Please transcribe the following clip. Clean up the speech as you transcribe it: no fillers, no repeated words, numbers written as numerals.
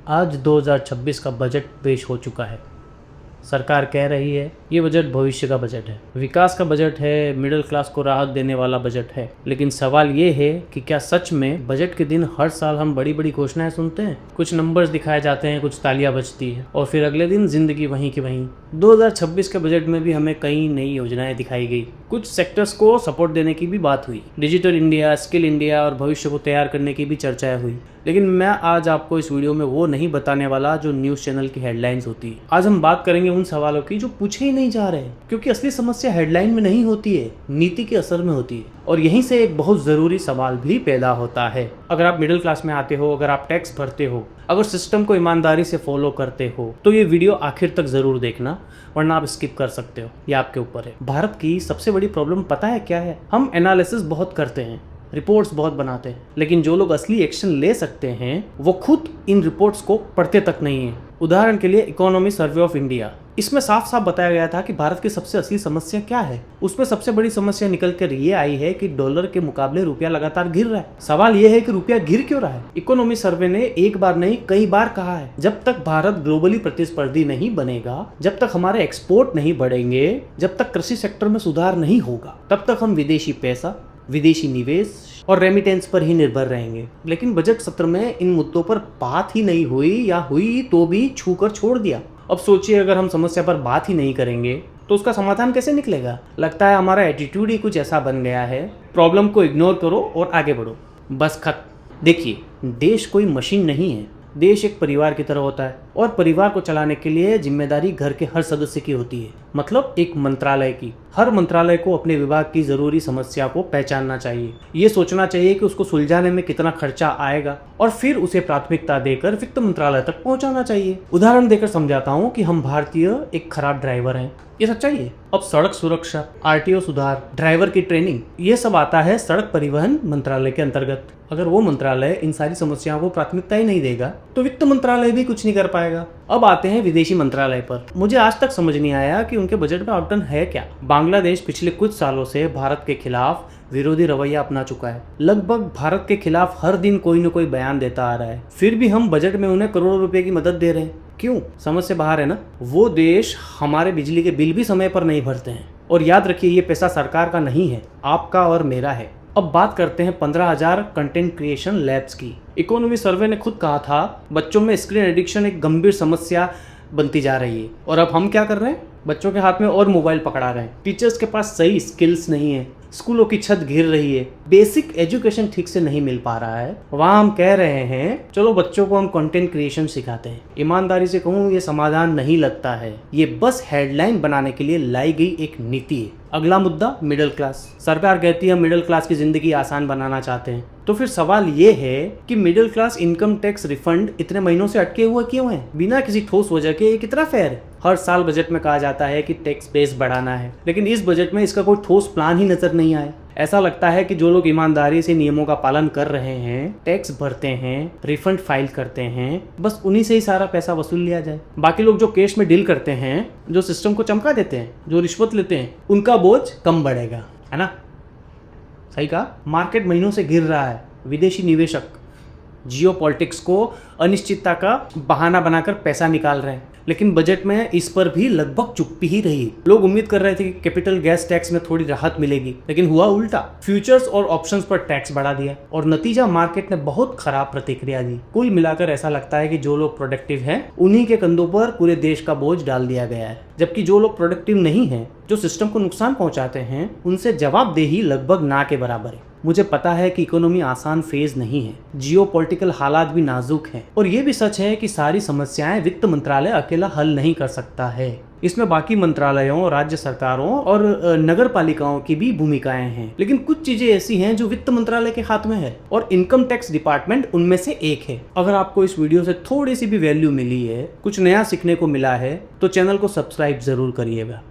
आज 2026 का बजट पेश हो चुका है। सरकार कह रही है ये बजट भविष्य का बजट है, विकास का बजट है, मिडिल क्लास को राहत देने वाला बजट है। लेकिन सवाल ये है कि क्या सच में बजट के दिन हर साल हम बड़ी बड़ी घोषणाएं सुनते हैं, कुछ नंबर्स दिखाए जाते हैं, कुछ तालियां बजती है और फिर अगले दिन जिंदगी वहीं की वहीं। 2026 के बजट में भी हमें कई नई योजनाएं दिखाई गई, कुछ सेक्टर्स को सपोर्ट देने की भी बात हुई, डिजिटल इंडिया, स्किल इंडिया और भविष्य को तैयार करने की भी चर्चाएं हुई। लेकिन मैं आज आपको इस वीडियो में वो नहीं बताने वाला जो न्यूज़ चैनल की हेडलाइंस होती है। आज हम बात करेंगे उन सवालों की जो पूछे ही नहीं जा रहे, क्योंकि असली समस्या हेडलाइन में नहीं होती है, नीति के असर में होती है। और यहीं से एक बहुत ज़रूरी सवाल भी पैदा होता है। अगर आप मिडिल क्लास में आते हो, अगर आप टैक्स भरते हो, अगर सिस्टम को ईमानदारी से फॉलो करते हो, तो ये वीडियो आखिर तक ज़रूर देखना, वरना आप स्किप कर सकते हो, ये आपके ऊपर है। भारत की सबसे बड़ी प्रॉब्लम पता है क्या है? हम एनालिसिस बहुत करते हैं, रिपोर्ट्स बहुत बनाते हैं, लेकिन जो लोग असली एक्शन ले सकते हैं वो खुद इन रिपोर्ट्स को पढ़ते तक नहीं है। उदाहरण के लिए इकोनॉमी सर्वे ऑफ इंडिया, इसमें साफ साफ बताया गया था कि भारत की सबसे असली समस्या क्या है। उसमें सबसे बड़ी समस्या निकल कर ये आई है कि डॉलर के मुकाबले रुपया लगातार गिर रहा है। सवाल ये है कि रुपया गिर क्यों रहा है? इकोनॉमी सर्वे ने एक बार नहीं कई बार कहा है, जब तक भारत ग्लोबली प्रतिस्पर्धी नहीं बनेगा, जब तक हमारे एक्सपोर्ट नहीं बढ़ेंगे, जब तक कृषि सेक्टर में सुधार नहीं होगा, तब तक हम विदेशी पैसा, विदेशी निवेश और रेमिटेंस पर ही निर्भर रहेंगे। लेकिन बजट सत्र में इन मुद्दों पर बात ही नहीं हुई, या हुई तो भी छू कर छोड़ दिया। अब सोचिए, अगर हम समस्या पर बात ही नहीं करेंगे तो उसका समाधान कैसे निकलेगा? लगता है हमारा एटीट्यूड ही कुछ ऐसा बन गया है, प्रॉब्लम को इग्नोर करो और आगे बढ़ो, बस खत्म। देखिए, देश कोई मशीन नहीं है, देश एक परिवार की तरह होता है और परिवार को चलाने के लिए जिम्मेदारी घर के हर सदस्य की होती है, मतलब एक मंत्रालय की। हर मंत्रालय को अपने विभाग की जरूरी समस्या को पहचानना चाहिए, ये सोचना चाहिए कि उसको सुलझाने में कितना खर्चा आएगा और फिर उसे प्राथमिकता देकर वित्त मंत्रालय तक पहुंचाना चाहिए। उदाहरण देकर समझाता हूँ कि हम भारतीय एक खराब ड्राइवर हैं, ये सच्चाई है। अब सड़क सुरक्षा, आरटीओ सुधार, ड्राइवर की ट्रेनिंग, ये सब आता है सड़क परिवहन मंत्रालय के अंतर्गत। अगर वो मंत्रालय इन सारी समस्याओं को प्राथमिकता ही नहीं देगा तो वित्त मंत्रालय भी कुछ नहीं कर पाएगा। अब आते हैं विदेशी मंत्रालय पर। मुझे आज तक समझ नहीं आया कि उनके बजट में आवंटन है क्या। बांग्लादेश पिछले कुछ सालों से भारत के खिलाफ विरोधी रवैया अपना चुका है, लगभग भारत के खिलाफ हर दिन कोई न कोई बयान देता आ रहा है। फिर भी हम बजट में उन्हें करोड़ों रुपए की मदद दे रहे हैं। क्यों? समझ से बाहर है ना। वो देश हमारे बिजली के बिल भी समय पर नहीं भरते हैं। और याद रखिए, ये पैसा सरकार का नहीं है, आपका और मेरा है। अब बात करते हैं 15,000 कंटेंट क्रिएशन लैब्स की। इकोनॉमी सर्वे ने खुद कहा था बच्चों में स्क्रीन एडिक्शन एक गंभीर समस्या बनती जा रही है। और अब हम क्या कर रहे हैं? बच्चों के हाथ में और मोबाइल पकड़ा रहे हैं। टीचर्स के पास सही स्किल्स नहीं है, स्कूलों की छत गिर रही है, बेसिक एजुकेशन ठीक से नहीं मिल पा रहा है। वहाँ हम कह रहे हैं चलो बच्चों को हम कंटेंट क्रिएशन सिखाते हैं। ईमानदारी से कहूँ, ये समाधान नहीं लगता है, ये बस हेडलाइन बनाने के लिए लाई गई एक नीति है। अगला मुद्दा, मिडिल क्लास। सरकार कहती है मिडिल क्लास की जिंदगी आसान बनाना चाहते हैं, तो फिर सवाल ये है कि middle class income tax refund इतने महीनों से अटके हुए क्यों हैं? बिना किसी ठोस वजह के ये कितना फेयर है? हर साल बजट में कहा जाता है कि टैक्स बेस बढ़ाना है, लेकिन इस बजट में इसका कोई ठोस प्लान ही नजर नहीं आया। ऐसा लगता है कि जो लोग ईमानदारी से नियमों का पालन कर रहे हैं, टैक्स भरते हैं, रिफंड फाइल करते हैं, बस उन्हीं से ही सारा पैसा वसूल लिया जाए। बाकी लोग जो केस में डील करते हैं, जो सिस्टम को चमका देते हैं, जो रिश्वत लेते हैं, उनका बोझ कम बढ़ेगा, है ना? सही कहा। मार्केट महीनों से गिर रहा है, विदेशी निवेशक जियोपॉलिटिक्स को अनिश्चितता का बहाना बनाकर पैसा निकाल रहे हैं, लेकिन बजट में इस पर भी लगभग चुप्पी ही रही। लोग उम्मीद कर रहे थे कि कैपिटल गैस टैक्स में थोड़ी राहत मिलेगी, लेकिन हुआ उल्टा। फ्यूचर्स और ऑप्शंस पर टैक्स बढ़ा दिया और नतीजा मार्केट ने बहुत खराब प्रतिक्रिया दी। कुल मिलाकर ऐसा लगता है कि जो लोग प्रोडक्टिव हैं उन्हीं के कंधों पर पूरे देश का बोझ डाल दिया गया है, जबकि जो लोग प्रोडक्टिव नहीं हैं, जो सिस्टम को नुकसान पहुंचाते हैं, उनसे जवाबदेही लगभग ना के बराबर है। मुझे पता है कि इकोनॉमी आसान फेज नहीं है, जियोपॉलिटिकल हालात भी नाजुक हैं, और ये भी सच है कि सारी समस्याएं वित्त मंत्रालय अकेला हल नहीं कर सकता है। इसमें बाकी मंत्रालयों, राज्य सरकारों और नगर पालिकाओं की भी भूमिकाएं हैं। लेकिन कुछ चीजें ऐसी हैं जो वित्त मंत्रालय के हाथ में है और इनकम टैक्स डिपार्टमेंट उनमें से एक है। अगर आपको इस वीडियो से थोड़ी सी भी वैल्यू मिली है, कुछ नया सीखने को मिला है, तो चैनल को सब्सक्राइब जरूर करिएगा।